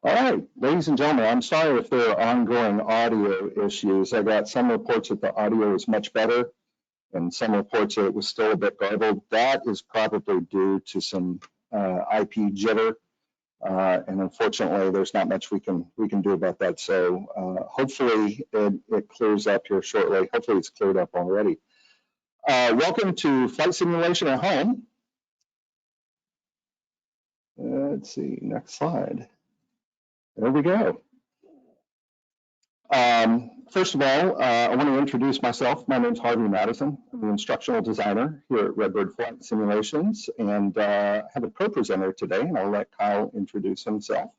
All right, ladies and gentlemen, I'm sorry if there are ongoing audio issues. I got some reports that the audio is much better and some reports that it was still a bit garbled. That is probably due to some IP jitter. And unfortunately, there's not much we can do about that. So hopefully it clears up here shortly. Hopefully it's cleared up already. Welcome to Flight Simulation at Home. Let's see, next slide. There we go. First of all, I want to introduce myself. My name is Harvey Madison. I'm the instructional designer here at Redbird Flight Simulations, and have a co-presenter today, and I'll let Kyle introduce himself.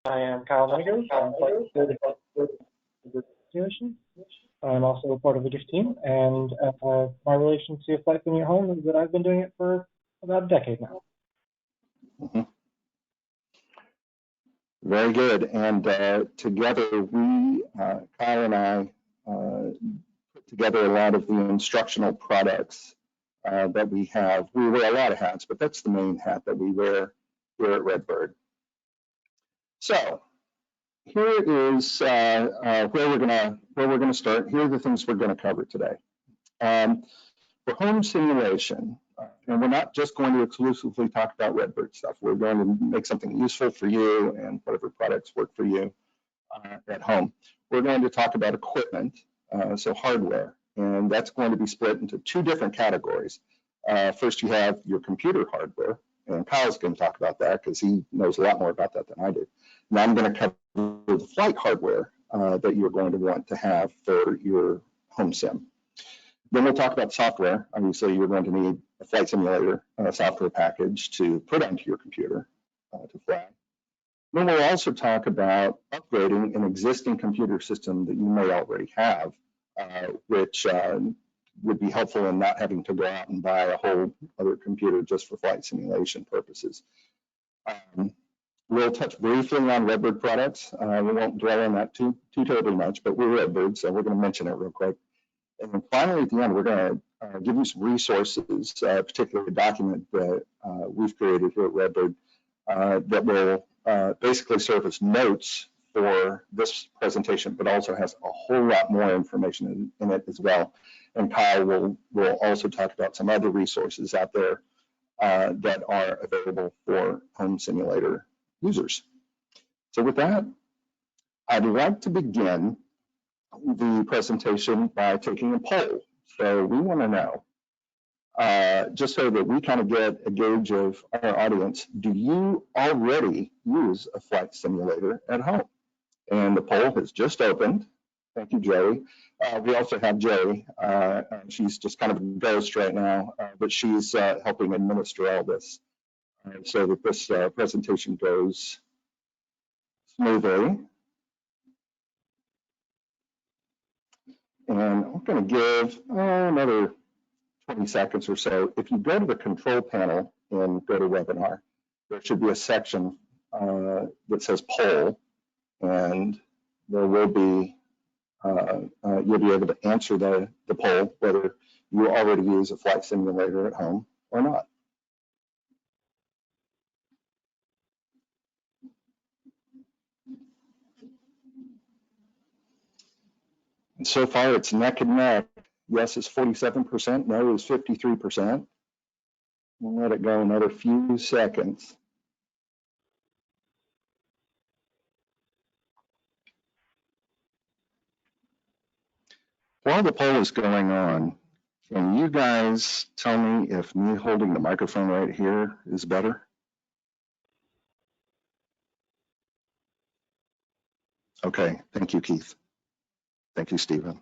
I am Kyle Menninger. I'm Flight Simulation. I'm also a part of the GIF team, and my relation to Flight Simulator at Home is that I've been doing it for about a decade now. Mm-hmm. Very good. And together we, Kyle and I, put together a lot of the instructional products that we have. We wear a lot of hats, but that's the main hat that we wear here at Redbird. So here is where we're gonna start. Here are the things we're gonna cover today. For home simulation, and we're not just going to exclusively talk about Redbird stuff. We're going to make something useful for you and whatever products work for you at home. We're going to talk about equipment, so hardware, and that's going to be split into two different categories. First, you have your computer hardware, and Kyle's going to talk about that because he knows a lot more about that than I do. And I'm going to cover the flight hardware that you're going to want to have for your home sim. Then we'll talk about software. Obviously, you're going to need a flight simulator software package to put onto your computer to fly. Then we'll also talk about upgrading an existing computer system that you may already have, which would be helpful in not having to go out and buy a whole other computer just for flight simulation purposes. We'll touch briefly on Redbird products. We won't dwell on that too terribly much, but we're Redbird, so we're going to mention it real quick. And then finally, at the end, we're going to give you some resources, particularly a document that we've created here at Redbird that will basically serve as notes for this presentation, but also has a whole lot more information in it as well. And Kyle will also talk about some other resources out there that are available for home simulator users. So with that, I'd like to begin the presentation by taking a poll. So we want to know, just so that we kind of get a gauge of our audience, do you already use a flight simulator at home? And the poll has just opened. Thank you, Joey. We also have Joey. She's just kind of a ghost right now, but she's helping administer all this so that this presentation goes smoothly. And I'm going to give another 20 seconds or so. If you go to the control panel and go to webinar, there should be a section that says poll, and there will be, you'll be able to answer the poll whether you already use a flight simulator at home or not. And so far, it's neck and neck. Yes is 47%, no is 53%. We'll let it go another few seconds. While the poll is going on, can you guys tell me if me holding the microphone right here is better? Okay, thank you, Keith. Thank you, Stephen.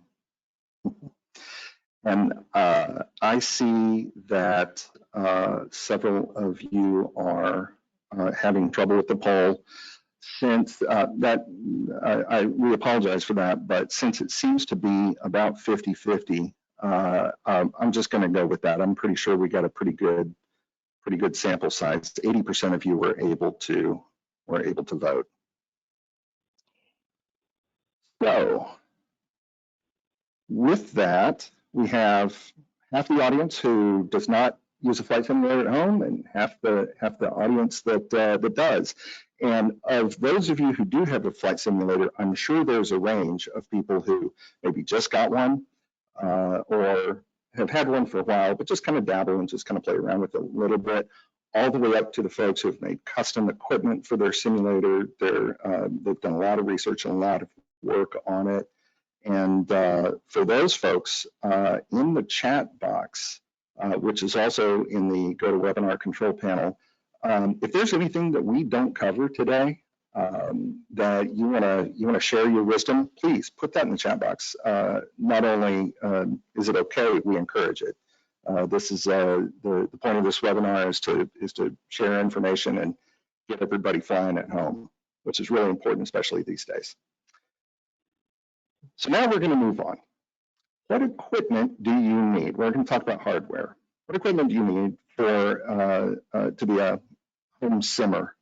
And I see that several of you are having trouble with the poll. Since we apologize for that, but since it seems to be about 50-50, I'm just going to go with that. I'm pretty sure we got a pretty good sample size. 80% of you were able to vote. So with that, we have half the audience who does not use a flight simulator at home, and half the audience that does. And of those of you who do have a flight simulator, I'm sure there's a range of people who maybe just got one or have had one for a while, but just kind of dabble and just kind of play around with it a little bit, all the way up to the folks who have made custom equipment for their simulator. They've done a lot of research and a lot of work on it. And for those folks, in the chat box, which is also in the GoToWebinar control panel, if there's anything that we don't cover today that you wanna share your wisdom, please put that in the chat box. Not only is it okay, we encourage it. This is the point of this webinar is to share information and get everybody flying at home, which is really important, especially these days. So now we're going to move on. What equipment do you need? We're going to talk about hardware. What equipment do you need for to be a home simmer?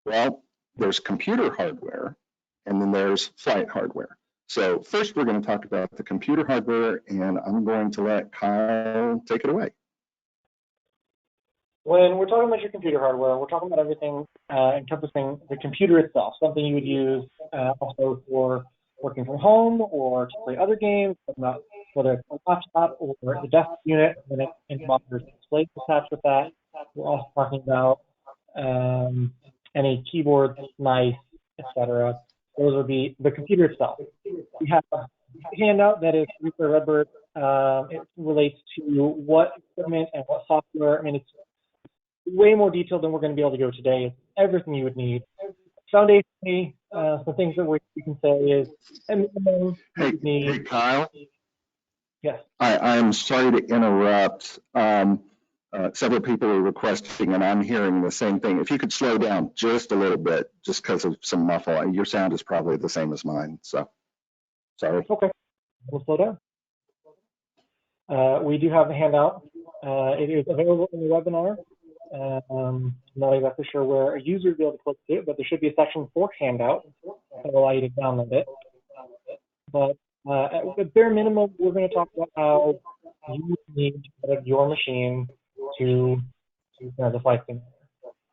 Well, there's computer hardware, and then there's flight hardware. So first, we're going to talk about the computer hardware, and I'm going to let Kyle take it away. When we're talking about your computer hardware, we're talking about everything encompassing the computer itself, something you would use also for working from home or to play other games, whether it's a laptop or the desk unit, and there's displays attached with that. We're also talking about any keyboards, mice, etc. Those would be the computer itself. We have a handout that is for Redbird. It relates to what equipment and what software. I mean, it's way more detailed than we're going to be able to go today. It's everything you would need. Foundationally, some things that we can say is, Hey, Kyle. Yes. I'm sorry to interrupt. Several people are requesting, and I'm hearing the same thing. If you could slow down just a little bit, just because of some muffle. Your sound is probably the same as mine, so sorry. Okay, we'll slow down. We do have the handout. It is available in the webinar. I'm not exactly sure where a user will be able to click to it, but there should be a section for handout that will allow you to download it. But at the bare minimum, we're going to talk about how you need to set up your machine to the flight simulator.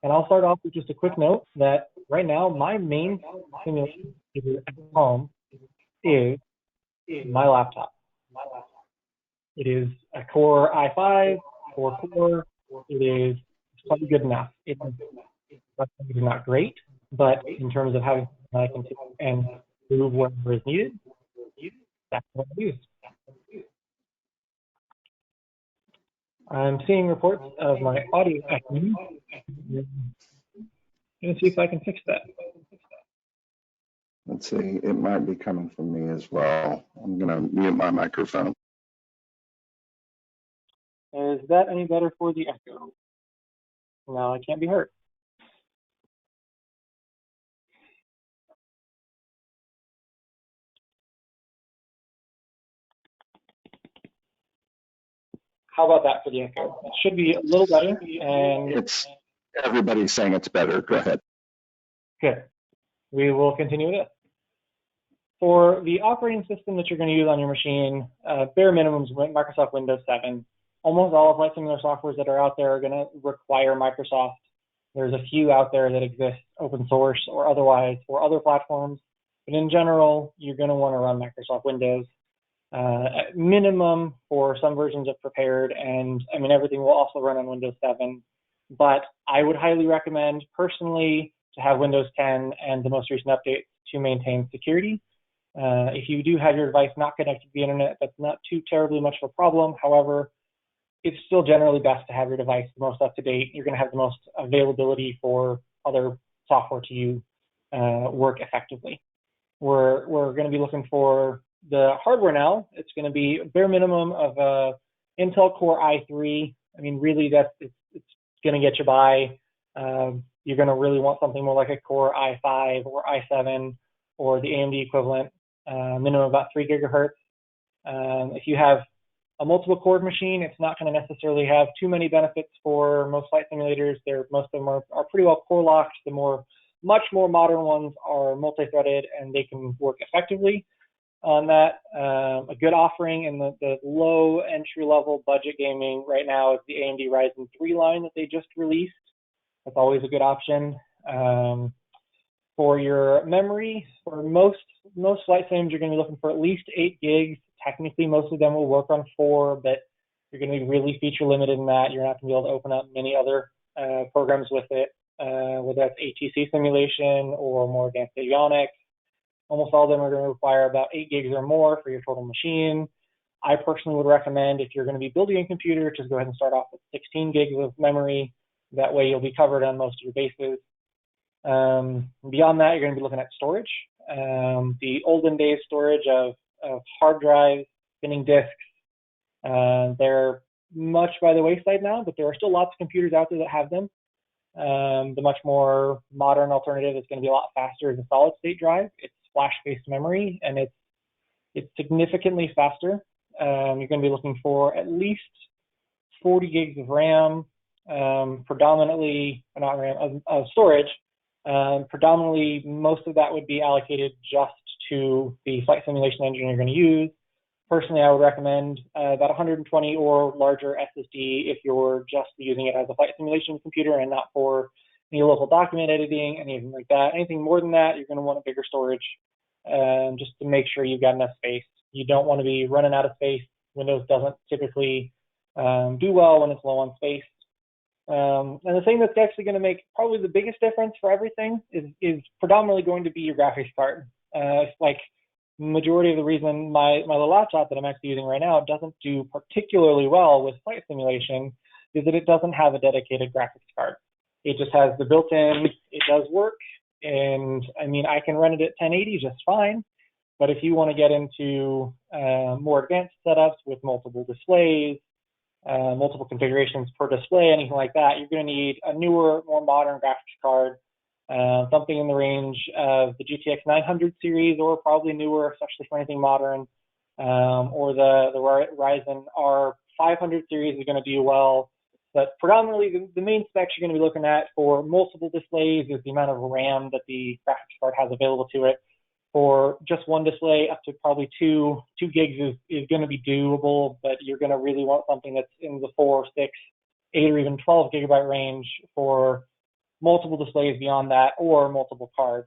And I'll start off with just a quick note that right now my main simulation at home is my laptop. It is a Core i5, 4-core. It is probably good enough. It's not great, but in terms of having I can take and move whatever is needed, that's what I use. I'm seeing reports of my audio echoing. Let's see if I can fix that. Let's see, it might be coming from me as well. I'm going to mute my microphone. Is that any better for the echo? No, I can't be heard. How about that for the echo? It should be a little better, and everybody's saying it's better. Go ahead. Good. We will continue with it. For the operating system that you're going to use on your machine, bare minimum is Microsoft Windows 7. Almost all of flight simulator softwares that are out there are going to require Microsoft. There's a few out there that exist open source or otherwise for other platforms, but in general, you're going to want to run Microsoft Windows. At minimum for some versions of Prepared, and I mean everything will also run on Windows 7, but I would highly recommend personally to have Windows 10 and the most recent updates to maintain security. If you do have your device not connected to the internet, that's not too terribly much of a problem. However, it's still generally best to have your device the most up to date. You're going to have the most availability for other software to work effectively. We're going to be looking for the hardware now. It's going to be a bare minimum of a Intel Core i3. I mean, really, it's going to get you by. You're going to really want something more like a Core i5 or i7 or the AMD equivalent, minimum about 3 gigahertz. If you have a multiple core machine, it's not going to necessarily have too many benefits for most flight simulators. Most of them are pretty well core locked. The much more modern ones are multi-threaded and they can work effectively. on that. A good offering in the low entry-level budget gaming right now is the AMD Ryzen 3 line that they just released. That's always a good option. For your memory, for most flight sims, you're going to be looking for at least 8 gigs. Technically, most of them will work on 4, but you're going to be really feature limited in that. You're not going to be able to open up many other programs with it, whether that's ATC Simulation or more advanced avionics. Almost all of them are going to require about 8 gigs or more for your total machine. I personally would recommend, if you're going to be building a computer, just go ahead and start off with 16 gigs of memory. That way you'll be covered on most of your bases. Beyond that, you're going to be looking at storage. The olden days storage of hard drives, spinning disks, they're much by the wayside now, but there are still lots of computers out there that have them. The much more modern alternative is going to be a lot faster as a solid state drive. It's flash-based memory, and it's significantly faster. You're going to be looking for at least 40 gigs of RAM, predominantly, not RAM, of storage. Predominantly, most of that would be allocated just to the flight simulation engine you're going to use. Personally, I would recommend about 120 or larger SSD if you're just using it as a flight simulation computer and not for any local document editing, anything like that. Anything more than that, you're going to want a bigger storage just to make sure you've got enough space. You don't want to be running out of space. Windows doesn't typically do well when it's low on space. And the thing that's actually going to make probably the biggest difference for everything is predominantly going to be your graphics card. Like majority of the reason my little laptop that I'm actually using right now doesn't do particularly well with flight simulation is that it doesn't have a dedicated graphics card. It just has the built-in, it does work, and I mean, I can run it at 1080 just fine, but if you want to get into more advanced setups with multiple displays, multiple configurations per display, anything like that, you're going to need a newer, more modern graphics card, something in the range of the GTX 900 series or probably newer, especially for anything modern, or the Ryzen R500 series is going to do well. But predominantly, the main specs you're going to be looking at for multiple displays is the amount of RAM that the graphics card has available to it. For just one display, up to probably 2 gigs is going to be doable, but you're going to really want something that's in the 4, 6, 8, or even 12 gigabyte range for multiple displays beyond that, or multiple cards.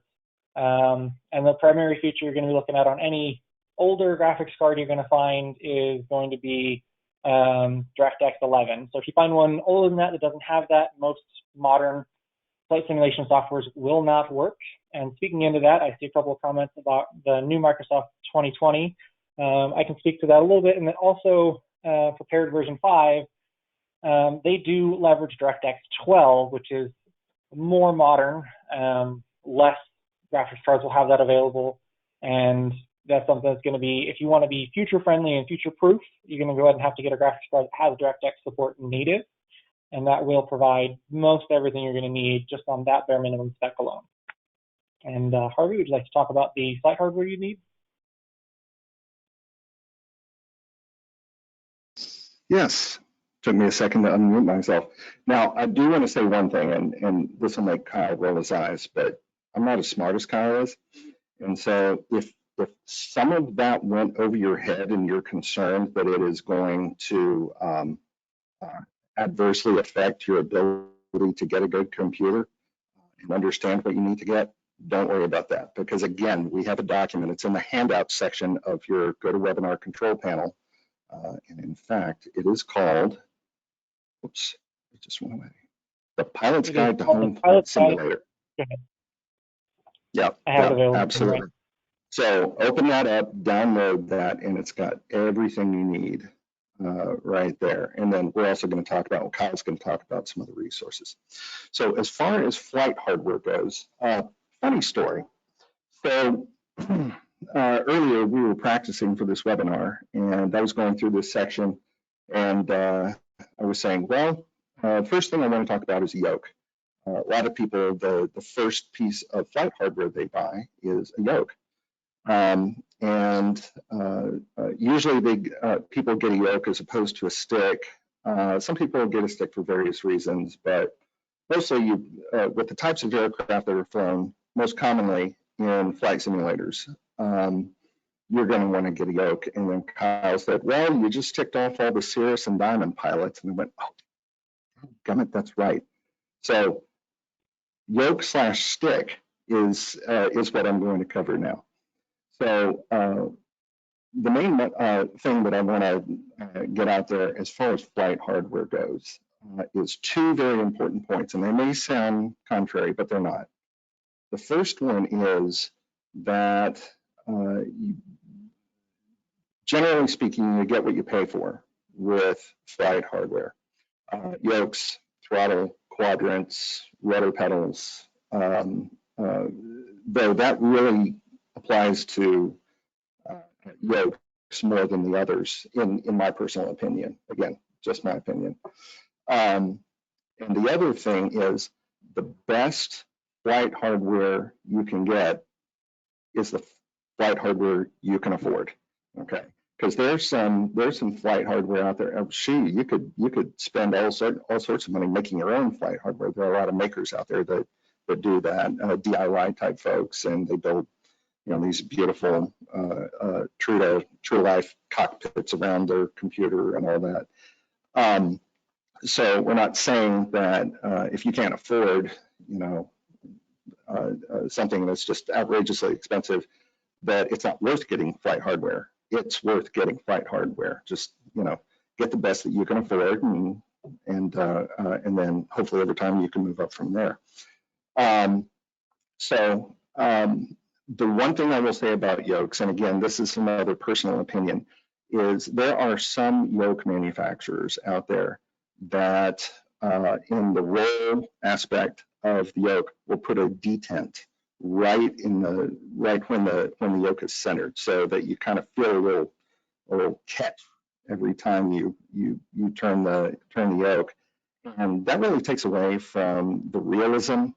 And the primary feature you're going to be looking at on any older graphics card you're going to find is going to be DirectX 11. So if you find one older than that doesn't have that, most modern flight simulation softwares will not work. And speaking into that, I see a couple of comments about the new Microsoft 2020. I can speak to that a little bit. And then also prepared version 5, they do leverage DirectX 12, which is more modern. Less graphics cards will have that available. And that's something that's going to be, if you want to be future friendly and future proof, you're going to go ahead and have to get a graphics card that has DirectX support native. And that will provide most everything you're going to need just on that bare minimum spec alone. And Harvey, would you like to talk about the flight hardware you need? Yes. Took me a second to unmute myself. Now, I do want to say one thing, and this will make Kyle roll his eyes, but I'm not as smart as Kyle is. And so if some of that went over your head and you're concerned that it is going to adversely affect your ability to get a good computer and understand what you need to get, don't worry about that. Because again, we have a document. It's in the handout section of your GoToWebinar control panel. And in fact, it is called, oops, it just went away. The Pilot's Guide to Home Flight Simulator. Yeah, absolutely. So open that up, download that, and it's got everything you need right there. And then we're also going to talk about, Kyle's going to talk about some of the resources. So as far as flight hardware goes, funny story. So earlier we were practicing for this webinar, and I was going through this section, and I was saying, well, first thing I want to talk about is yoke. A lot of people, the first piece of flight hardware they buy is a yoke. Usually people get a yoke as opposed to a stick. Some people get a stick for various reasons, but mostly with the types of aircraft that are flown, most commonly in flight simulators, you're going to want to get a yoke. And then Kyle said, well, you just ticked off all the Cirrus and Diamond pilots. And I went, oh, gummit, that's right. So yoke / stick is what I'm going to cover now. So the main thing that I want to get out there as far as flight hardware goes is two very important points, and they may sound contrary, but they're not. The first one is that generally speaking, you get what you pay for with flight hardware. Yokes, throttle, quadrants, rudder pedals, though that really applies to yokes more than the others, in my personal opinion. Again, just my opinion. And the other thing is the best flight hardware you can get is the flight hardware you can afford. Okay, because there's some flight hardware out there. Oh, shoot, you could spend all sorts of money making your own flight hardware. There are a lot of makers out there that do that, DIY type folks, and they build these beautiful true to life cockpits around their computer and all that. So we're not saying that if you can't afford something that's just outrageously expensive, that it's not worth getting flight hardware. It's worth getting flight hardware. Just get the best that you can afford, and then hopefully over time you can move up from there. The one thing I will say about yokes, and again, this is some other personal opinion, is there are some yoke manufacturers out there that in the roll aspect of the yoke will put a detent right when the yoke is centered, so that you kind of feel a little catch every time you turn the yoke, and that really takes away from the realism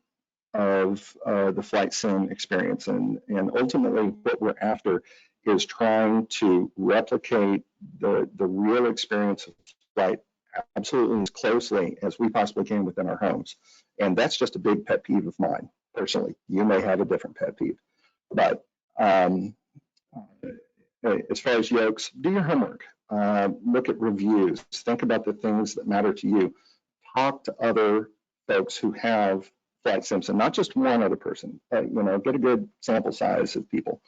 of the flight sim experience, and ultimately what we're after is trying to replicate the real experience of flight absolutely as closely as we possibly can within our homes. And that's just a big pet peeve of mine personally. You may have a different pet peeve, but as far as yokes, do your homework, look at reviews, think about the things that matter to you, talk to other folks who have flight sims, and not just one other person. Get a good sample size of people.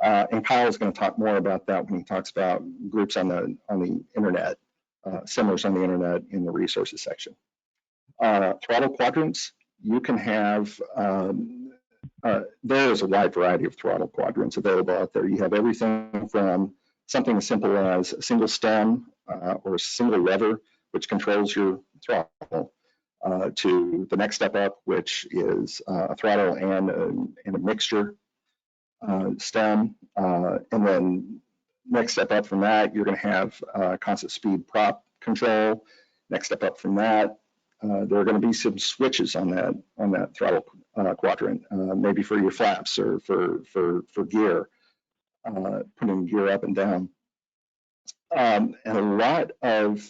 And Kyle is going to talk more about that when he talks about groups on the internet, similars on the internet in the resources section. Throttle quadrants, you can have. There is a wide variety of throttle quadrants available out there. You have everything from something as simple as a single stem or a single lever, which controls your throttle, to the next step up, which is a throttle and a mixture stem. And then next step up from that, you're going to have constant speed prop control. Next step up from that, there are going to be some switches on that throttle quadrant, maybe for your flaps or for gear, putting gear up and down. And a lot of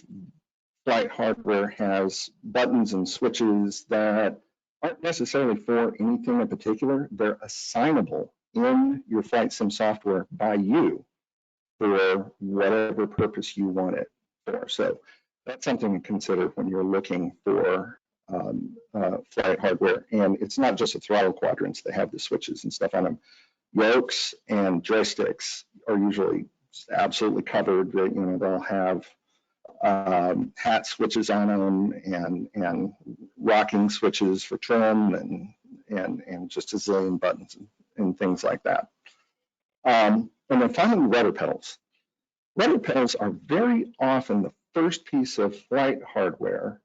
flight hardware has buttons and switches that aren't necessarily for anything in particular. They're assignable in your flight sim software by you for whatever purpose you want it for. So that's something to consider when you're looking for flight hardware. And it's not just the throttle quadrants that have the switches and stuff on them. Yokes and joysticks are usually absolutely covered. They'll have hat switches on them and rocking switches for trim and just a zillion buttons and things like that. And then finally, rudder pedals. Rudder pedals are very often the first piece of flight hardware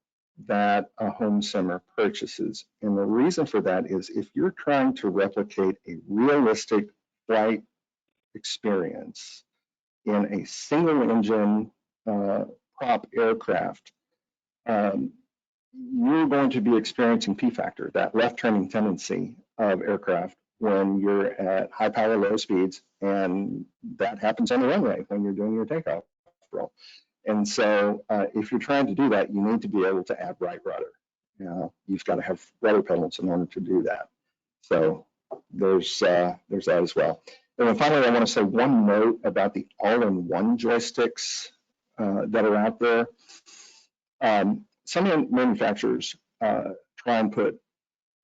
that a home simmer purchases. And the reason for that is if you're trying to replicate a realistic flight experience in a single engine prop aircraft, you're going to be experiencing P factor, that left turning tendency of aircraft when you're at high power, low speeds, and that happens on the runway when you're doing your takeoff roll. And so if you're trying to do that, you need to be able to add right rudder. You've got to have rudder pedals in order to do that. So there's that as well. And then finally, I want to say one note about the all-in-one joysticks that are out there. Some manufacturers try and put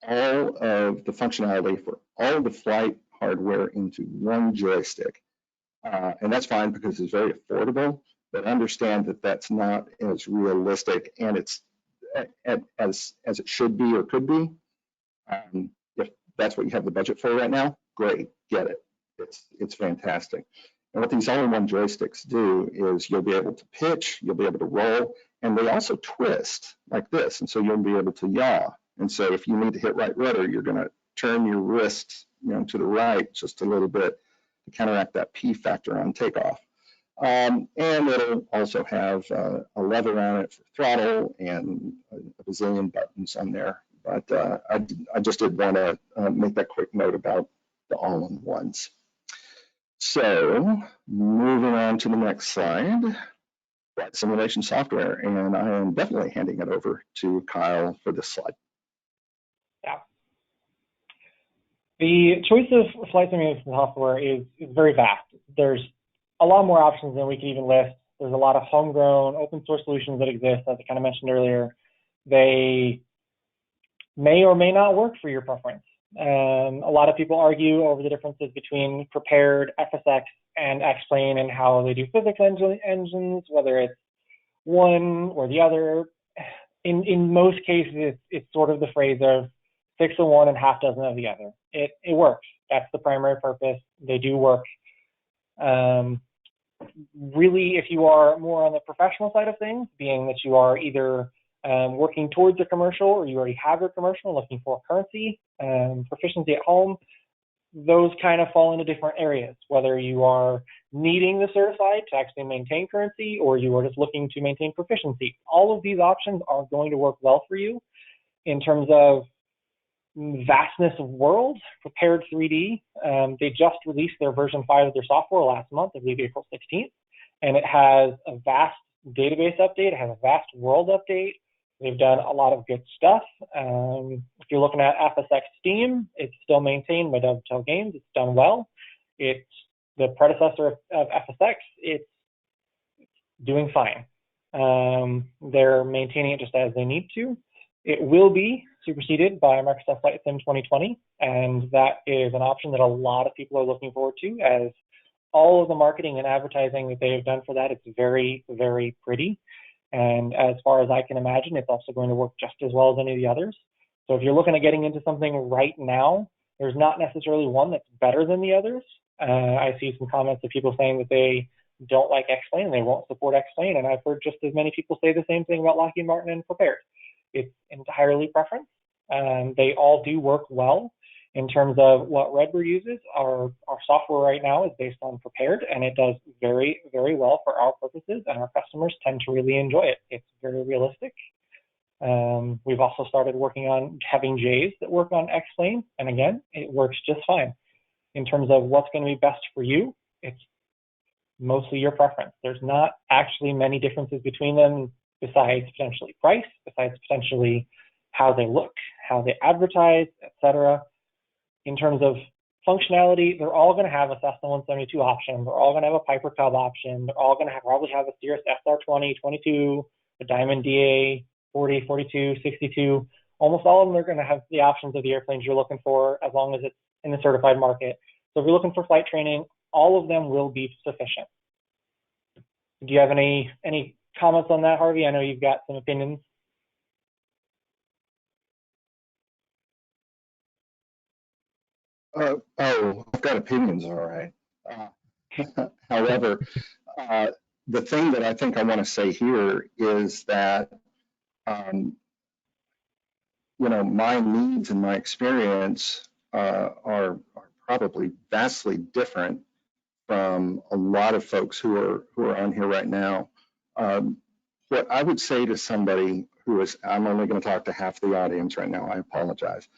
all of the functionality for all the flight hardware into one joystick. And that's fine because it's very affordable, but understand that that's not as realistic, and it's as it should be or could be. If that's what you have the budget for right now, great, get it. It's fantastic. And what these all-in-one joysticks do is you'll be able to pitch, you'll be able to roll, and they also twist like this, and so you'll be able to yaw. And so if you need to hit right rudder, you're going to turn your wrist, to the right just a little bit to counteract that P factor on takeoff. And it'll also have a lever on it for throttle and a bazillion buttons on there. But I just did want to make that quick note about the all-in-ones. So moving on to the next slide, flight simulation software, and I am definitely handing it over to Kyle for this slide. Yeah. The choice of flight simulation software is very vast. There's a lot more options than we can even list. There's a lot of homegrown open source solutions that exist, as I kind of mentioned earlier. They may or may not work for your preference. A lot of people argue over the differences between prepared FSX and X-Plane and how they do physics engines, whether it's one or the other. In most cases, it's sort of the phrase of 6 of one and half dozen of the other. It works. That's the primary purpose. They do work. Really, if you are more on the professional side of things, being that you are either working towards a commercial or you already have your commercial looking for currency, proficiency at home, those kind of fall into different areas, whether you are needing the certified to actually maintain currency or you are just looking to maintain proficiency. All of these options are going to work well for you. In terms of vastness of world, Prepared 3D, they just released their version 5 of their software last month, I believe April 16th, and it has a vast database update, it has a vast world update. They've done a lot of good stuff. If you're looking at FSX Steam, it's still maintained by Dovetail Games. It's done well. It's the predecessor of FSX. It's doing fine. They're maintaining it just as they need to. It will be superseded by Microsoft Flight Sim 2020, and that is an option that a lot of people are looking forward to, as all of the marketing and advertising that they have done for that, it's very, very pretty. And as far as I can imagine, it's also going to work just as well as any of the others. So if you're looking at getting into something right now, there's not necessarily one that's better than the others. I see some comments of people saying that they don't like X-Plane and they won't support X-Plane, and I've heard just as many people say the same thing about Lockheed Martin and Prepared. It's entirely preference. They all do work well. In terms of what Redbird uses, our software right now is based on Prepared, and it does very, very well for our purposes, and our customers tend to really enjoy it. It's very realistic. We've also started working on having J's that work on X-Plane, and again, it works just fine. In terms of what's going to be best for you, it's mostly your preference. There's not actually many differences between them besides potentially price, besides potentially how they look, how they advertise, etc. In terms of functionality, they're all going to have a Cessna 172 option. They're all going to have a Piper Cub option. They're all going to probably have a Cirrus SR20, 22, a Diamond DA, 40, 42, 62. Almost all of them are going to have the options of the airplanes you're looking for, as long as it's in the certified market. So if you're looking for flight training, all of them will be sufficient. Do you have any comments on that, Harvey? I know you've got some opinions. I've got opinions, all right. However, the thing that I think I want to say here is that, my needs and my experience are probably vastly different from a lot of folks who are on here right now. What I would say to somebody who is, I'm only going to talk to half the audience right now, I apologize.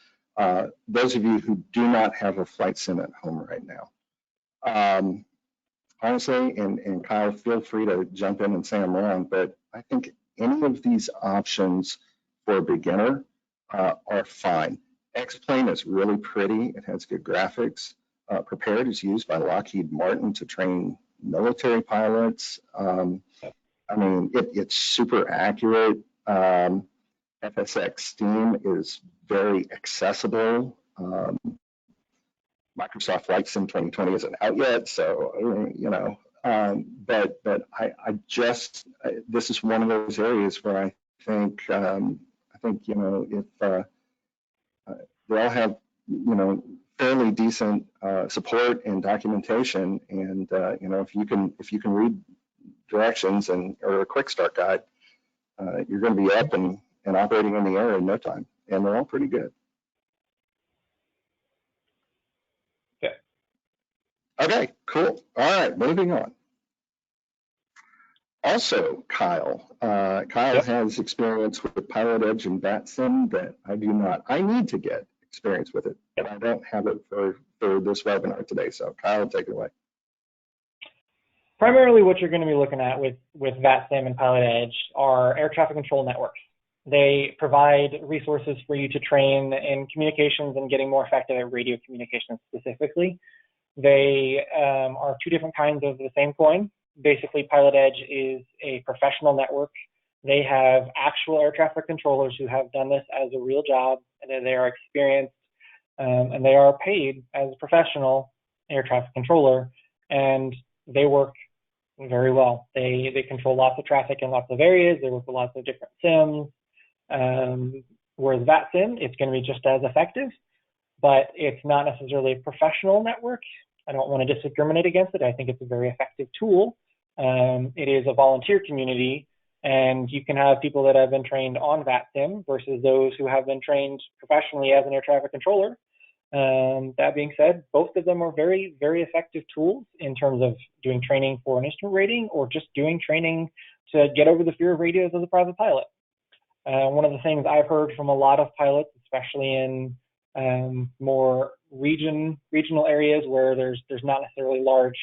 Those of you who do not have a flight sim at home right now, honestly, and Kyle, feel free to jump in and say I'm wrong, but I think any of these options for a beginner are fine. X-Plane is really pretty. It has good graphics. Prepared is used by Lockheed Martin to train military pilots. I mean, it's super accurate. FSX Steam is very accessible. Microsoft Flight Sim 2020 isn't out yet, so you know. But I just this is one of those areas where I think you know, if they all have, you know, fairly decent support and documentation, and you know, if you can read directions or a quick start guide, you're going to be up and operating in the air in no time, and they're all pretty good. Okay. Okay, cool. All right, moving on. Also, Kyle Yep. has experience with Pilot Edge and VATSIM that I do not. I need to get experience with it, but I don't have it for this webinar today. So Kyle, take it away. Primarily what you're going to be looking at with VATSIM and Pilot Edge are air traffic control networks. They provide resources for you to train in communications and getting more effective at radio communications specifically. They are two different kinds of the same coin. Basically, Pilot Edge is a professional network. They have actual air traffic controllers who have done this as a real job, and they are experienced, and they are paid as a professional air traffic controller, and they work very well. They control lots of traffic in lots of areas. They work with lots of different sims. Whereas VATSIM, it's going to be just as effective, but it's not necessarily a professional network. I don't want to discriminate against it. I think it's a very effective tool. It is a volunteer community, and you can have people that have been trained on VATSIM versus those who have been trained professionally as an air traffic controller. That being said, both of them are very, very effective tools in terms of doing training for an instrument rating or just doing training to get over the fear of radios as a private pilot. One of the things I've heard from a lot of pilots, especially in more regional areas where there's not necessarily large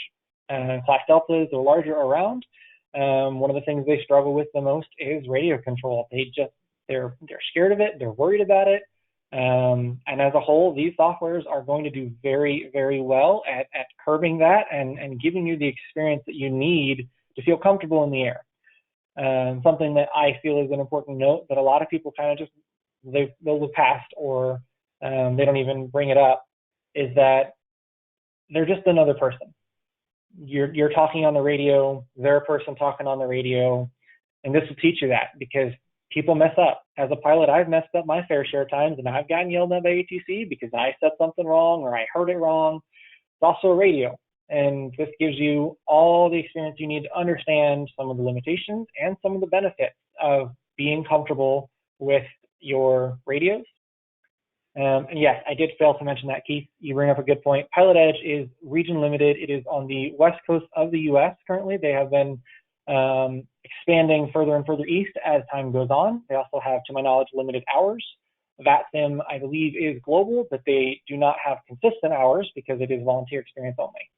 class deltas or larger around, one of the things they struggle with the most is radio control. They're scared of it, they're worried about it. And as a whole, these softwares are going to do very, very well at curbing that and giving you the experience that you need to feel comfortable in the air. Something that I feel is an important note that a lot of people kind of just, they'll look past or they don't even bring it up, is that they're just another person. You're talking on the radio, they're a person talking on the radio, and this will teach you that because people mess up. As a pilot, I've messed up my fair share of times, and I've gotten yelled at by ATC because I said something wrong or I heard it wrong. It's also a radio, and this gives you all the experience you need to understand some of the limitations and some of the benefits of being comfortable with your radios. And yes, I did fail to mention that, Keith. You bring up a good point. Pilot Edge is region limited. It is on the west coast of the US currently. They have been expanding further and further east as time goes on. They also have, to my knowledge, limited hours. VATSIM, I believe, is global, but they do not have consistent hours because it is volunteer experience only.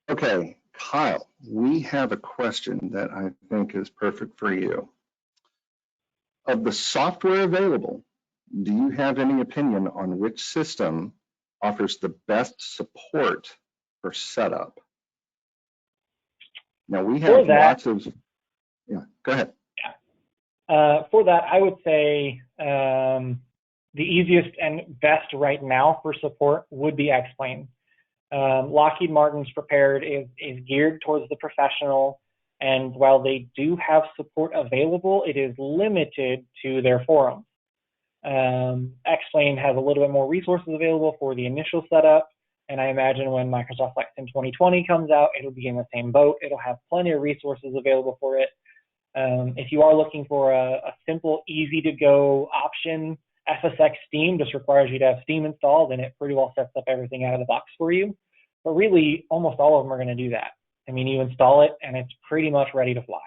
Okay, Kyle, we have a question that I think is perfect for you. Of the software available, do you have any opinion on which system offers the best support for setup? Now we have lots of, yeah, go ahead. Yeah. For that, I would say the easiest and best right now for support would be X-Plane. Lockheed Martin's Prepared is geared towards the professional, and while they do have support available, it is limited to their forums. X-Plane has a little bit more resources available for the initial setup, and I imagine when Microsoft Flight Sim 2020 comes out, it'll be in the same boat. It'll have plenty of resources available for it. If you are looking for a simple, easy-to-go option, FSX Steam just requires you to have Steam installed, and it pretty well sets up everything out of the box for you. But really, almost all of them are going to do that. I mean, you install it, and it's pretty much ready to fly.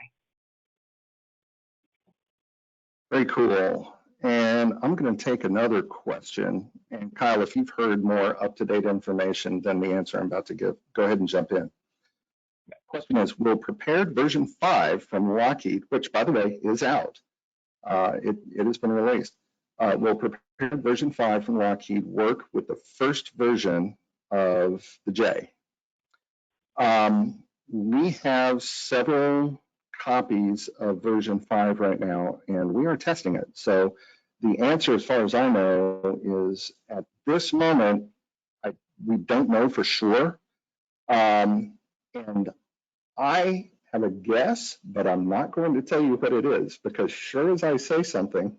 Very cool. And I'm going to take another question. And Kyle, if you've heard more up-to-date information than the answer I'm about to give, go ahead and jump in. The question is, will Prepared version 5 from Lockheed, which by the way is out, it has been released, will version 5 from Lockheed work with the first version of the J? We have several copies of version 5 right now, and we are testing it. So the answer, as far as I know, is at this moment, we don't know for sure. And I have a guess, but I'm not going to tell you what it is, because sure as I say something,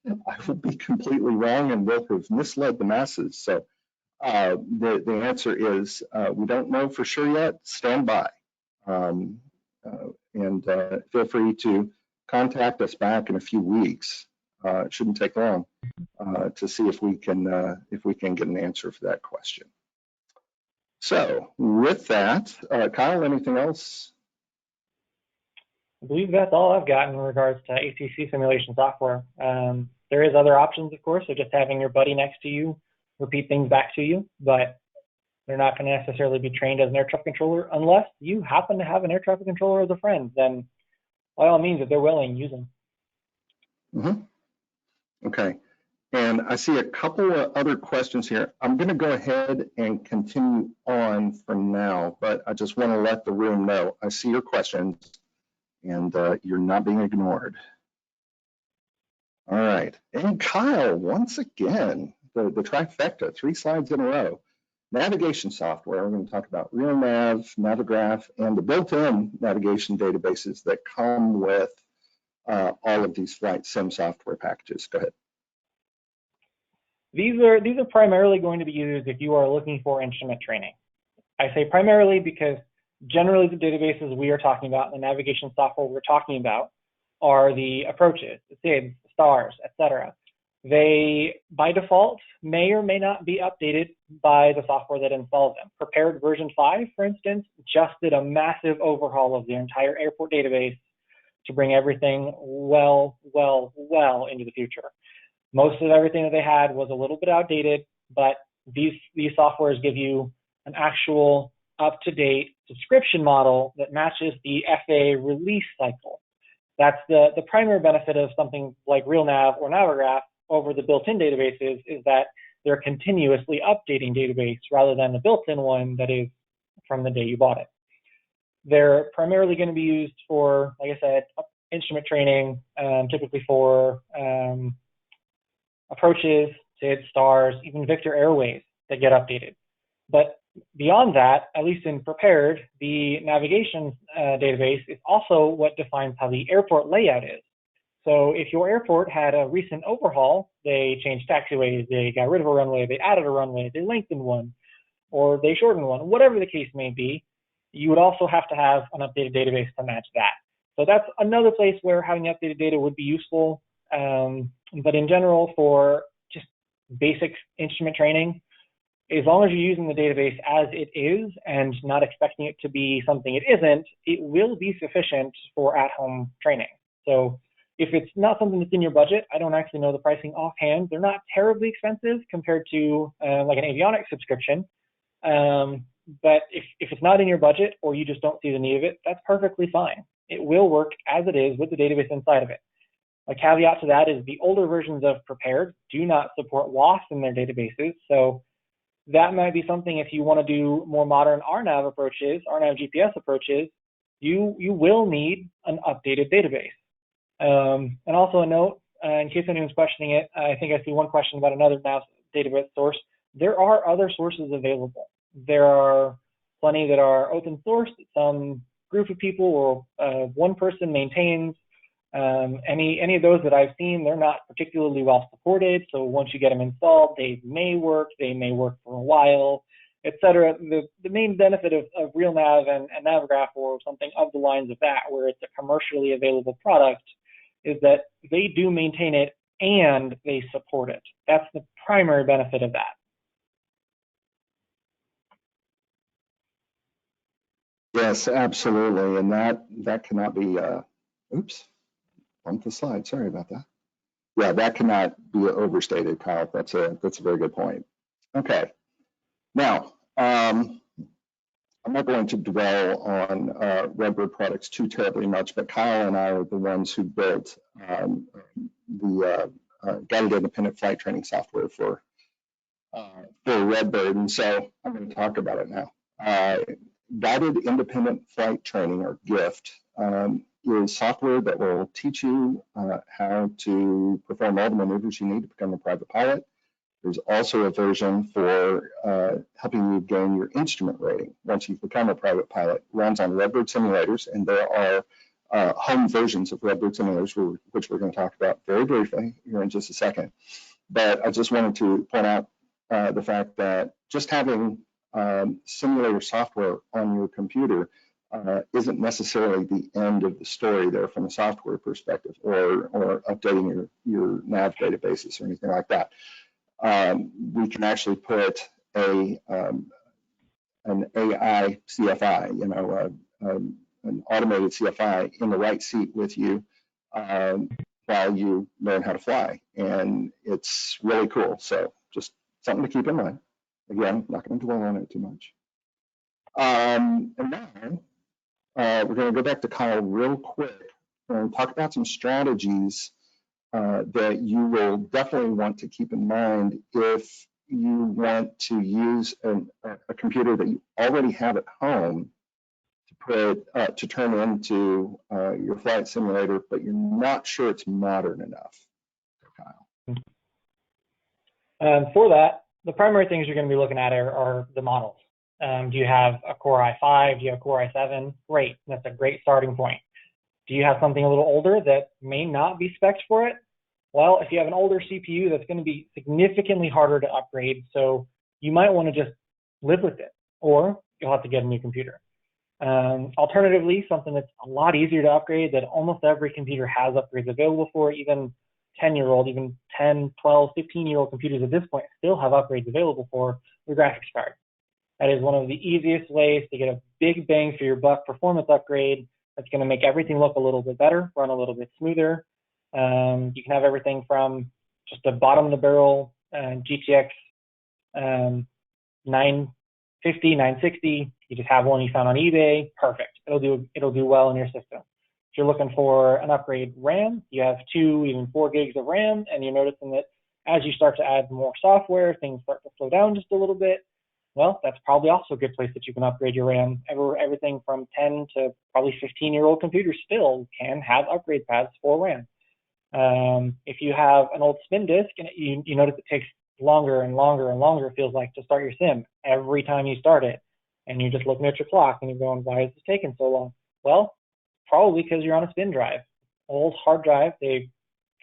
I will be completely wrong and will have misled the masses. So the answer is we don't know for sure yet. Stand by. And feel free to contact us back in a few weeks. It shouldn't take long to see if we can get an answer for that question. So with that, Kyle, anything else? I believe that's all I've got in regards to ATC Simulation Software. There is other options, of course, so just having your buddy next to you repeat things back to you, but they're not going to necessarily be trained as an air traffic controller unless you happen to have an air traffic controller as a friend. Then by all means, if they're willing, use them. Mm-hmm. Okay. And I see a couple of other questions here. I'm going to go ahead and continue on for now, but I just want to let the room know I see your questions and you're not being ignored. All right. And Kyle, once again, the trifecta, 3 slides in a row. Navigation software, we're going to talk about RealNav, Navigraph, and the built-in navigation databases that come with all of these flight sim software packages. Go ahead. These are primarily going to be used if you are looking for instrument training. I say primarily because generally the databases we are talking about, the navigation software we're talking about, are the approaches, the SIDs, the stars, etc. They, by default, may or may not be updated by the software that installs them. Prepared version 5, for instance, just did a massive overhaul of the entire airport database to bring everything well into the future. Most of everything that they had was a little bit outdated, but these softwares give you an actual up-to-date subscription model that matches the FAA release cycle. That's the primary benefit of something like RealNav or Navigraph over the built-in databases, is that they're continuously updating database rather than the built-in one that is from the day you bought it. They're primarily going to be used for, like I said, instrument training, typically for approaches, SID, stars, even Victor Airways that get updated. But beyond that, at least in Prepared, the navigation database is also what defines how the airport layout is. So if your airport had a recent overhaul, they changed taxiways, they got rid of a runway, they added a runway, they lengthened one, or they shortened one, whatever the case may be, you would also have to have an updated database to match that. So that's another place where having updated data would be useful. But in general, for just basic instrument training, as long as you're using the database as it is and not expecting it to be something it isn't, it will be sufficient for at-home training. So if it's not something that's in your budget, I don't actually know the pricing offhand. They're not terribly expensive compared to like an avionics subscription. But if it's not in your budget or you just don't see the need of it, that's perfectly fine. It will work as it is with the database inside of it. A caveat to that is the older versions of Prepared do not support WAS in their databases. So that might be something if you want to do more modern RNAV approaches, RNAV GPS approaches, you will need an updated database. And also a note, in case anyone's questioning it, I think I see one question about another NAV database source. There are other sources available. There are plenty that are open source, some group of people or one person maintains. Any of those that I've seen, they're not particularly well supported. So once you get them installed, they may work for a while, etc. The main benefit of RealNav and Navigraph or something of the lines of that, where it's a commercially available product, is that they do maintain it and they support it. That's the primary benefit of that. Yes, absolutely. And that cannot be, oops, bumped the slide. Sorry about that. Yeah, that cannot be overstated, Kyle. That's a very good point. Okay. Now, I'm not going to dwell on Redbird products too terribly much, but Kyle and I are the ones who built the guided independent flight training software for Redbird, and so I'm going to talk about it now. Guided independent flight training, or GIFT, is software that will teach you how to perform all the maneuvers you need to become a private pilot. There's also a version for helping you gain your instrument rating once you've become a private pilot. It runs on Redbird simulators, and there are home versions of Redbird simulators, which we're going to talk about very briefly here in just a second. But I just wanted to point out the fact that just having simulator software on your computer isn't necessarily the end of the story there from a software perspective, or updating your nav databases or anything like that. We can actually put an AI CFI, an automated CFI in the right seat with you while you learn how to fly, and it's really cool. So just something to keep in mind. Again, not going to dwell on it too much. And now we're going to go back to Kyle real quick and talk about some strategies that you will definitely want to keep in mind if you want to use a computer that you already have at home to turn into your flight simulator, but you're not sure it's modern enough. Kyle. For that, the primary things you're going to be looking at are the models. Do you have a Core i5? Do you have a Core i7? Great, that's a great starting point. Do you have something a little older that may not be spec'd for it? Well, if you have an older CPU, that's going to be significantly harder to upgrade, so you might want to just live with it, or you'll have to get a new computer. Alternatively, something that's a lot easier to upgrade, that almost every computer has upgrades available for, even 10-year-old, even 10, 12, 15-year-old computers at this point still have upgrades available for the graphics card. That is one of the easiest ways to get a big bang for your buck performance upgrade that's going to make everything look a little bit better, run a little bit smoother. You can have everything from just a bottom-of-the-barrel GTX 950, 960. You just have one you found on eBay. Perfect. It'll do well in your system. If you're looking for an upgrade RAM, you have 2, even 4 gigs of RAM, and you're noticing that as you start to add more software, things start to slow down just a little bit. Well, that's probably also a good place that you can upgrade your RAM. Everything from 10 to probably 15-year-old computers still can have upgrade paths for RAM. If you have an old spin disk and you notice it takes longer and longer and longer, it feels like, to start your sim every time you start it, and you're just looking at your clock and you're going, why is this taking so long? Well, probably because you're on a spin drive. Old hard drive, the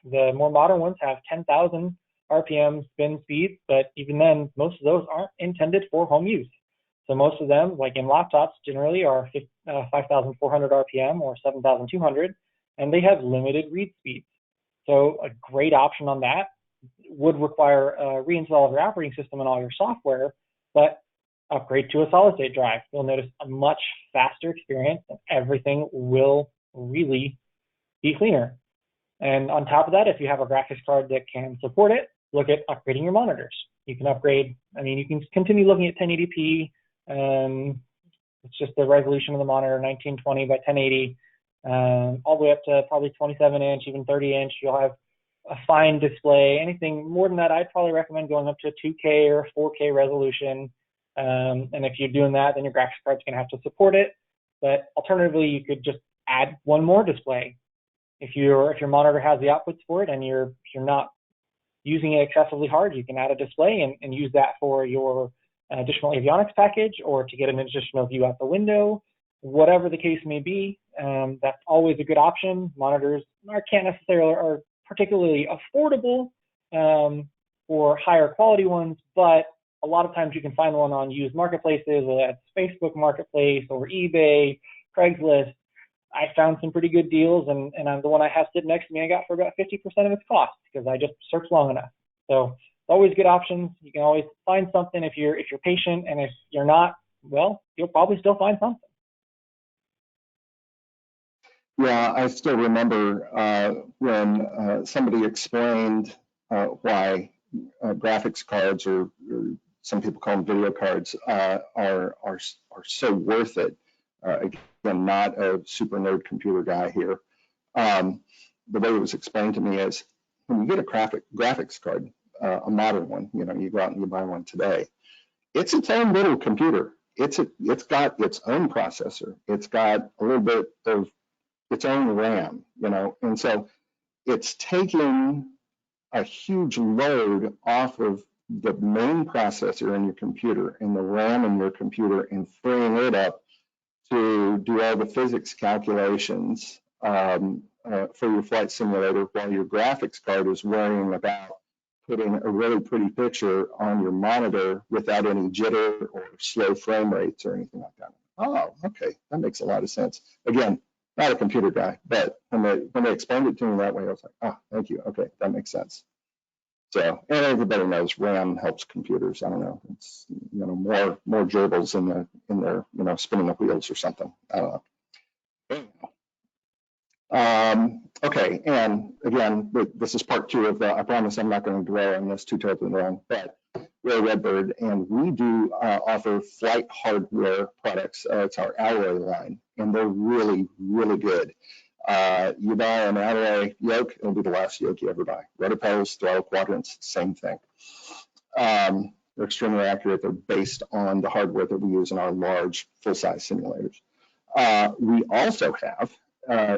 more modern ones have 10,000 RPM spin speeds, but even then, most of those aren't intended for home use. So most of them, like in laptops, generally are 5,400 RPM or 7,200, and they have limited read speeds. So a great option on that would require a reinstall of your operating system and all your software, but upgrade to a solid-state drive. You'll notice a much faster experience, and everything will really be cleaner. And on top of that, if you have a graphics card that can support it, look at upgrading your monitors. You can upgrade, you can continue looking at 1080p. It's just the resolution of the monitor, 1920 by 1080, all the way up to probably 27-inch, even 30-inch. You'll have a fine display. Anything more than that, I'd probably recommend going up to 2K or 4K resolution. And if you're doing that, then your graphics card's going to have to support it. But alternatively, you could just add one more display. If your monitor has the outputs for it and you're not using it excessively hard, you can add a display and use that for your additional avionics package, or to get an additional view out the window. Whatever the case may be, that's always a good option. Monitors are particularly affordable for higher quality ones, but a lot of times you can find one on used marketplaces, whether that's Facebook Marketplace or eBay, Craigslist. I found some pretty good deals, and the one I have sitting next to me I got for about 50% of its cost because I just searched long enough. So it's always good options. You can always find something if you're patient, and if you're not, well, you'll probably still find something. Yeah, I still remember when somebody explained why graphics cards, or some people call them video cards, are so worth it. Again, not a super nerd computer guy here. The way it was explained to me is, when you get a graphics card, a modern one, you know, you go out and you buy one today, it's its own little computer. It's got its own processor. It's got a little bit of its own RAM, you know, and so it's taking a huge load off of the main processor in your computer and the RAM in your computer and freeing it up to do all the physics calculations for your flight simulator while your graphics card is worrying about putting a really pretty picture on your monitor without any jitter or slow frame rates or anything like that. Oh, okay, that makes a lot of sense. Again, not a computer guy, but when they explained it to me that way, I was like, oh, thank you. Okay, that makes sense. So, and everybody knows RAM helps computers. I don't know. It's, you know, more gerbils in their, you know, spinning the wheels or something. I don't know. Okay, and again, this is part 2 of the, I promise I'm not going to dwell on this too terribly long, but we're Redbird, and we do offer flight hardware products. It's our alloy line, and they're really, really good. You buy an alloy yoke, it'll be the last yoke you ever buy. Rudder pedals, throttle quadrants, same thing. They're extremely accurate. They're based on the hardware that we use in our large full-size simulators. We also have,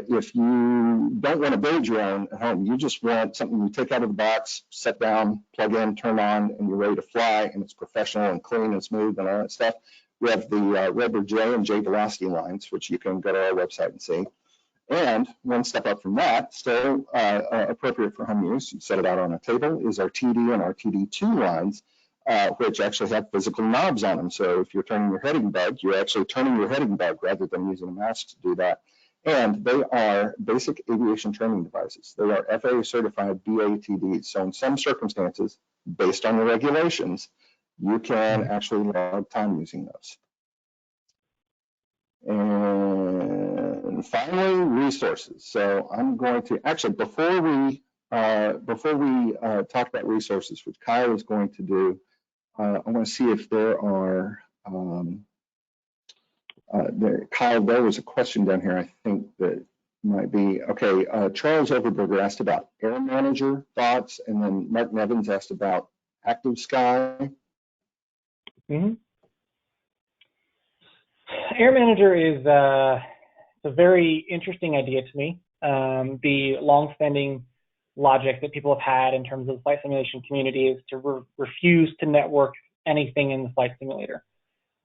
if you don't want to build your own at home, you just want something you take out of the box, set down, plug in, turn on, and you're ready to fly, and it's professional and clean and smooth and all that stuff. We have the Redbird J and J Velocity lines, which you can go to our website and see. And one step up from that, still appropriate for home use, you set it out on a table, is our TD and our TD2 lines, which actually have physical knobs on them. So if you're turning your heading bug, you're actually turning your heading bug rather than using a mouse to do that. And they are basic aviation training devices. They are FAA certified BATDs. So in some circumstances, based on the regulations, you can actually log time using those. And finally, resources. So I'm going to actually, before we talk about resources, which Kyle is going to do, I want to see if there are. Kyle, there was a question down here. I think that might be okay. Charles Overberger asked about Air Manager thoughts, and then Mark Nevins asked about Active Sky. Mm-hmm. Air Manager is a very interesting idea to me. The long-standing logic that people have had in terms of the flight simulation community is to refuse to network anything in the flight simulator.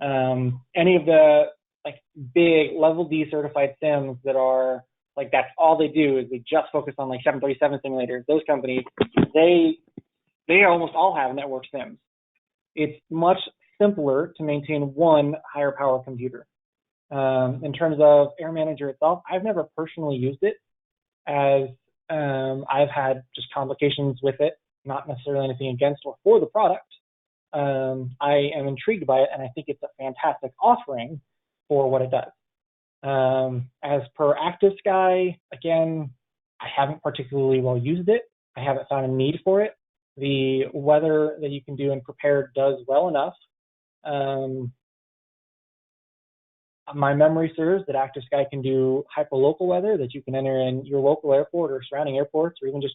Any of the like big level D certified sims that are like, that's all they do is they just focus on like 737 simulators. Those companies, they almost all have network sims. It's much simpler to maintain one higher power computer. In terms of Air Manager itself, I've never personally used it, as I've had just complications with it, not necessarily anything against or for the product. I am intrigued by it, and I think it's a fantastic offering for what it does. As per Active Sky, again, I haven't particularly well used it. I haven't found a need for it. The weather that you can do in Prepared does well enough. My memory serves that Active Sky can do hyperlocal weather, that you can enter in your local airport or surrounding airports, or even just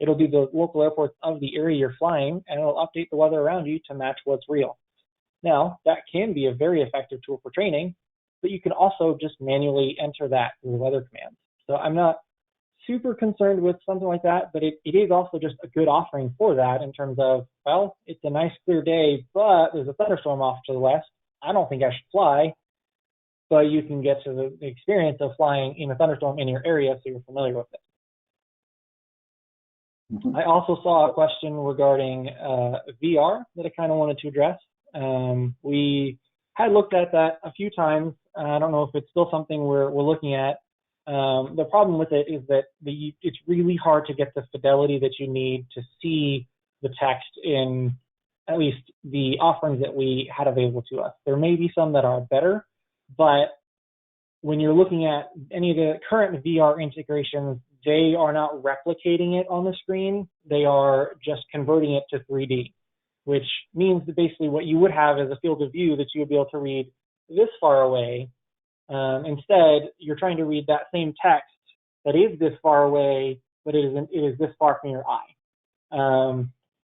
it'll do the local airports of the area you're flying, and it'll update the weather around you to match what's real. Now, that can be a very effective tool for training, but you can also just manually enter that through the weather commands. So I'm not super concerned with something like that, but it is also just a good offering for that in terms of, well, it's a nice clear day, but there's a thunderstorm off to the west. I don't think I should fly, but you can get to the experience of flying in a thunderstorm in your area, so you're familiar with it. Mm-hmm. I also saw a question regarding VR that I kind of wanted to address. We had looked at that a few times. I don't know if it's still something we're looking at. The problem with it is that it's really hard to get the fidelity that you need to see the text in at least the offerings that we had available to us. There may be some that are better, but when you're looking at any of the current VR integrations, they are not replicating it on the screen. They are just converting it to 3D, which means that basically what you would have is a field of view that you would be able to read this far away. Instead, you're trying to read that same text that is this far away but it is this far from your eye.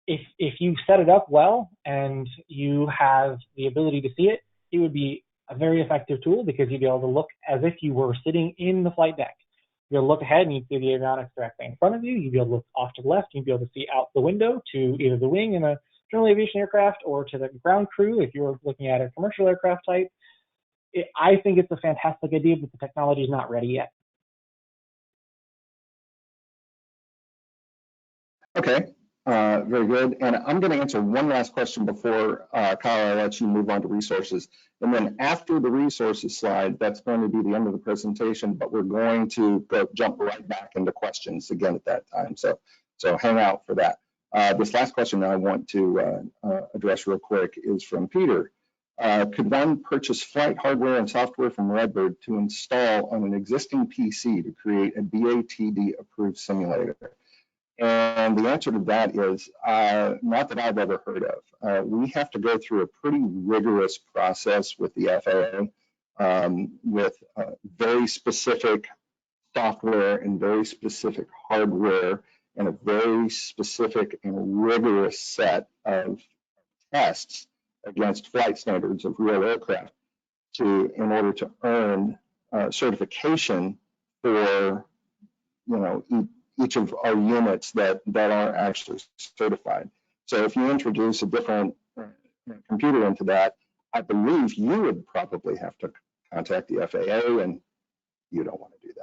If you set it up well and you have the ability to see it, it would be a very effective tool because you'd be able to look as if you were sitting in the flight deck. You'll look ahead and you'd see the avionics directly in front of you. You'd be able to look off to the left. You'd be able to see out the window to either the wing in a general aviation aircraft or to the ground crew if you're looking at a commercial aircraft type. I think it's a fantastic idea, but the technology is not ready yet. Okay, very good. And I'm going to answer one last question before, Kyle, I let you move on to resources. And then after the resources slide, that's going to be the end of the presentation, but we're going to jump right back into questions again at that time. So hang out for that. This last question I want to address real quick is from Peter. Could one purchase flight hardware and software from Redbird to install on an existing PC to create a BATD approved simulator? And the answer to that is not that I've ever heard of. We have to go through a pretty rigorous process with the FAA with very specific software and very specific hardware and a very specific and rigorous set of tests against flight standards of real aircraft in order to earn certification for, each of our units that are actually certified. So if you introduce a different computer into that, I believe you would probably have to contact the FAA, and you don't want to do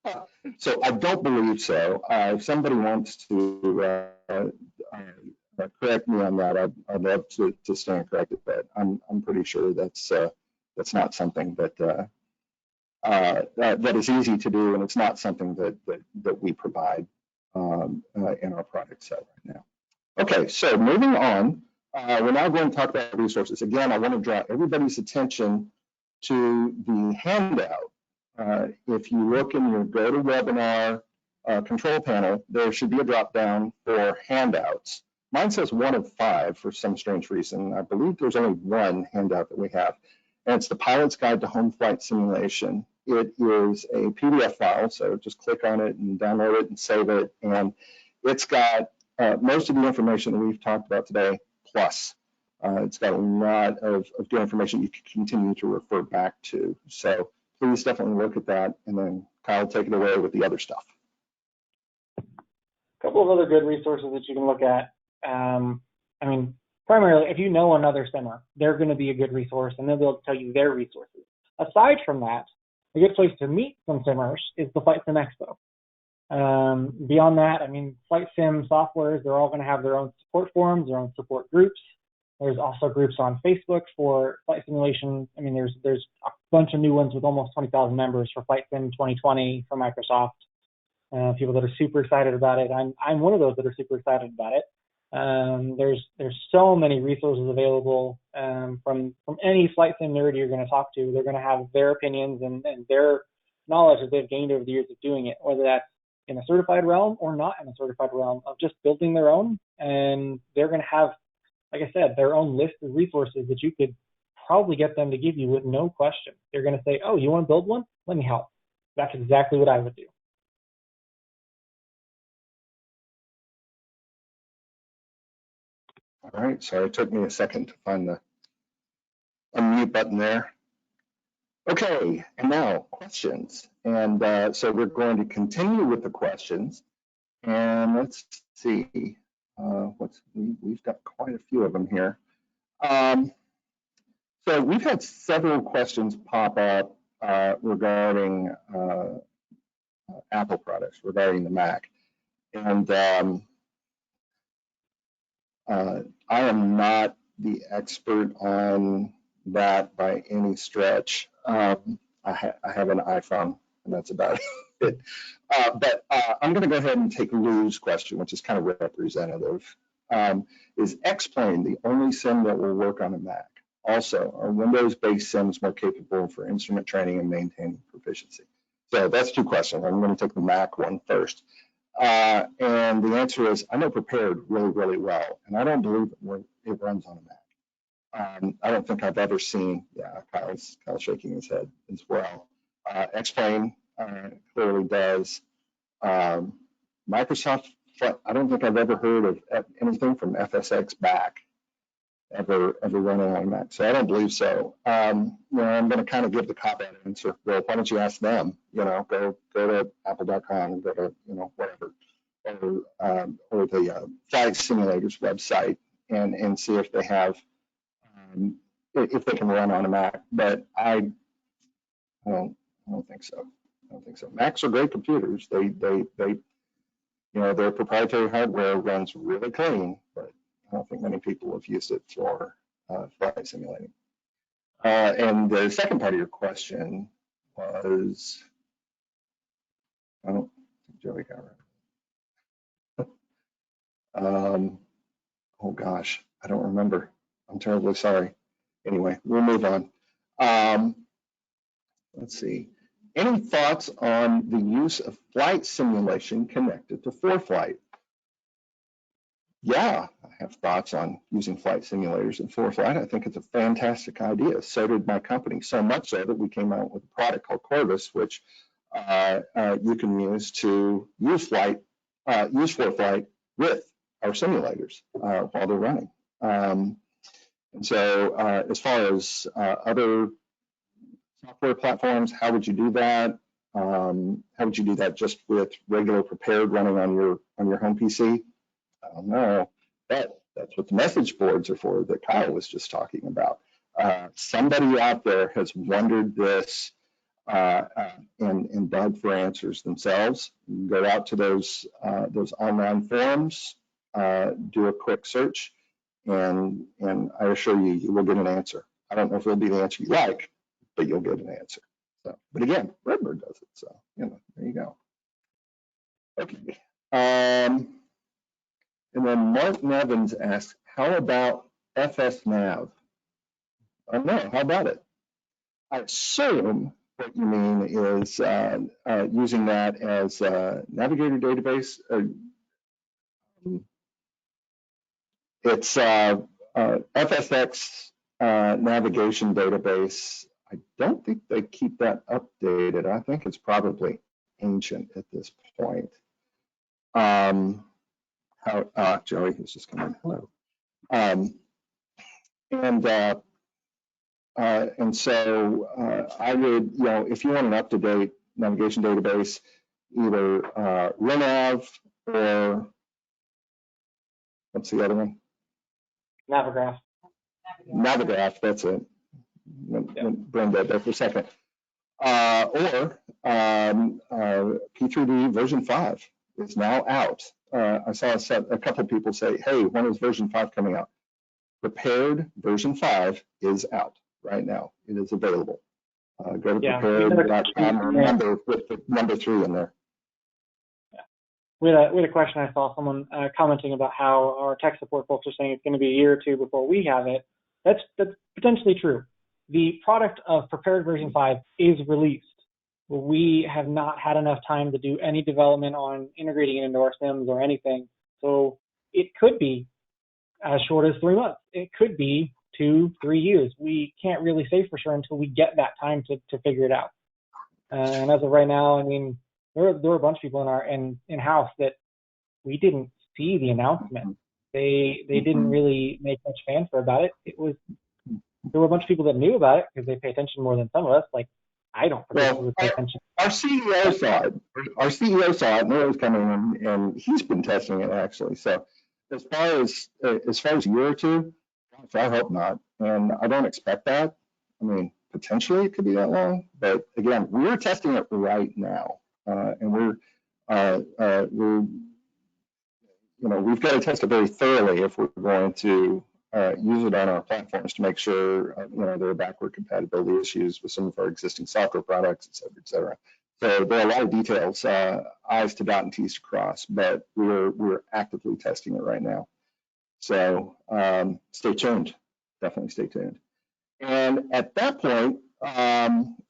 that. So I don't believe so. If somebody wants to correct me on that, I'd love to stand corrected, but I'm pretty sure that's not something that that is easy to do, and it's not something that we provide in our product set right now. Okay, so moving on, we're now going to talk about resources. Again, I want to draw everybody's attention to the handout. If you look in your GoToWebinar control panel, there should be a drop down for handouts. Mine says 1 of 5 for some strange reason. I believe there's only one handout that we have, and it's the Pilot's Guide to Home Flight Simulation. It is a PDF file, so just click on it and download it and save it. And it's got most of the information that we've talked about today, plus. It's got a lot of good information you can continue to refer back to. So please definitely look at that, and then Kyle, take it away with the other stuff. A couple of other good resources that you can look at. Primarily, if you know another simmer, they're going to be a good resource, and they'll be able to tell you their resources. Aside from that, a good place to meet some simmers is the Flight Sim Expo. Beyond that, Flight Sim softwares, they're all going to have their own support forums, their own support groups. There's also groups on Facebook for flight simulation. There's a bunch of new ones with almost 20,000 members for Flight Sim 2020 from Microsoft. People that are super excited about it. I'm one of those that are super excited about it. There's so many resources available from any flight sim nerd you're going to talk to. They're going to have their opinions and their knowledge that they've gained over the years of doing it, whether that's in a certified realm or not in a certified realm, of just building their own. And they're going to have, like I said, their own list of resources that you could probably get them to give you with no question. They're going to say, oh, you want to build one? Let me help. That's exactly what I would do. All right, sorry, it took me a second to find the unmute button there. Okay, and now questions. And so we're going to continue with the questions. And let's see, we've got quite a few of them here. So we've had several questions pop up regarding Apple products, regarding the Mac. And I am not the expert on that by any stretch. I have an iPhone, and that's about it. But I'm going to go ahead and take Lou's question, which is kind of representative. Is X-Plane the only sim that will work on a Mac? Also, are Windows-based sims more capable for instrument training and maintaining proficiency? So that's 2 questions. I'm going to take the Mac one first. And the answer is, I know Prepared really, really well, and I don't believe it runs on a Mac. I don't think I've ever seen, Kyle's shaking his head as well. X-Plane clearly does. Microsoft, I don't think I've ever heard of anything from FSX back ever running on Mac. So I don't believe so. I'm going to kind of give the cop-out answer. Well, why don't you ask them? Go to apple.com and go to, whatever, or the Flight Simulators website and see if they have, if they can run on a Mac. But I don't think so. I don't think so. Macs are great computers. They their proprietary hardware runs really clean, but I don't think many people have used it for flight simulating. And the second part of your question was, I don't think Joey got it. Oh gosh, I don't remember. I'm terribly sorry. Anyway, we'll move on. Let's see. Any thoughts on the use of flight simulation connected to ForeFlight? Yeah, I have thoughts on using flight simulators in ForeFlight. I think it's a fantastic idea. So did my company, so much so that we came out with a product called Corvus, which you can use to use ForeFlight with our simulators while they're running. And so as far as other software platforms, how would you do that? How would you do that just with regular prepared running on your home PC? I don't know. That's what the message boards are for that Kyle was just talking about. Somebody out there has wondered this and dug for answers themselves. Go out to those online forums, do a quick search, and I assure you, you will get an answer. I don't know if it'll be the answer you like, but you'll get an answer. So, but again, Redbird does it, so there you go. Okay. And then Mark Nevins asks, how about FSNav? I don't know, how about it? I assume what you mean is using that as a Navigator database. It's FSX navigation database. I don't think they keep that updated. I think it's probably ancient at this point. Joey is just coming. Hello. And so I would, if you want an up-to-date navigation database, either Renav or what's the other one? Navigraph. Navigraph, that's it. Brenda there for a second. Or P3D version 5 is now out. I saw a couple of people say, hey, when is version 5 coming out? Prepared version 5 is out right now. It is available. Go to prepared.com and remember with the number 3 in there. Yeah. We had a question. I saw someone commenting about how our tech support folks are saying it's going to be a year or two before we have it. That's potentially true. The product of prepared version 5 is released. We have not had enough time to do any development on integrating it into our sims or anything. So it could be as short as 3 months. It could be 2-3 years. We can't really say for sure until we get that time to figure it out. And as of right now, I mean, there were a bunch of people in-house that we didn't see the announcement. They didn't really make much fanfare about it. There were a bunch of people that knew about it because they pay attention more than some of us. Like, I don't particularly pay attention. Our CEO saw it. Our CEO saw it, and it was coming, and he's been testing it actually. So, as far as a year or two, I hope not, and I don't expect that. I mean, potentially it could be that long, but again, we're testing it right now, and we've got to test it very thoroughly if we're going to use it on our platforms to make sure there are backward compatibility issues with some of our existing software products, et cetera, et cetera. So there are a lot of details, I's to dot and T's to cross, but we're actively testing it right now. So stay tuned, definitely stay tuned. And at that point, I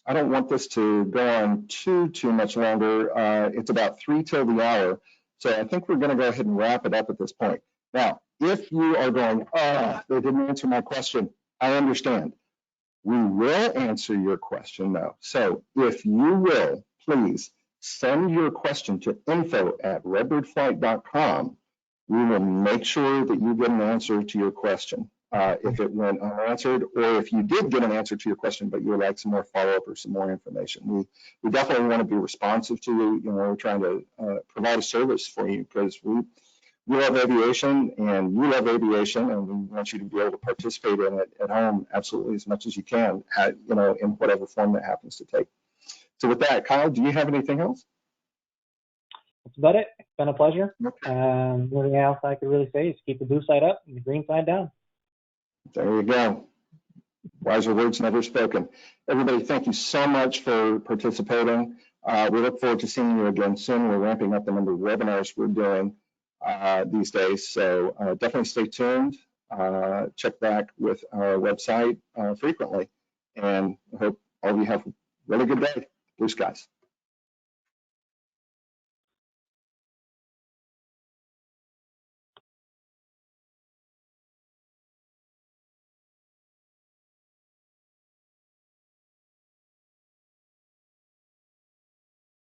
don't want this to go on too much longer. It's about 3 till the hour. So I think we're going to go ahead and wrap it up at this point. Now, if you are going, they didn't answer my question, I understand. We will answer your question though. So if you will, please send your question to info@redbirdflight.com. We will make sure that you get an answer to your question. If it went unanswered, or if you did get an answer to your question, but you would like some more follow-up or some more information. We definitely want to be responsive to you. You know, we're trying to provide a service for you because we love aviation and you love aviation, and we want you to be able to participate in it at home absolutely as much as you can, you know, in whatever form that happens to take. So with that, Kyle, do you have anything else? That's about it. It's been a pleasure. Anything else I could really say is keep the blue side up and the green side down. There you go. Wiser words never spoken. Everybody, thank you so much for participating. We look forward to seeing you again soon. We're ramping up the number of webinars we're doing these days, so definitely stay tuned. Check back with our website frequently, and I hope all of you have a really good day. Blue skies.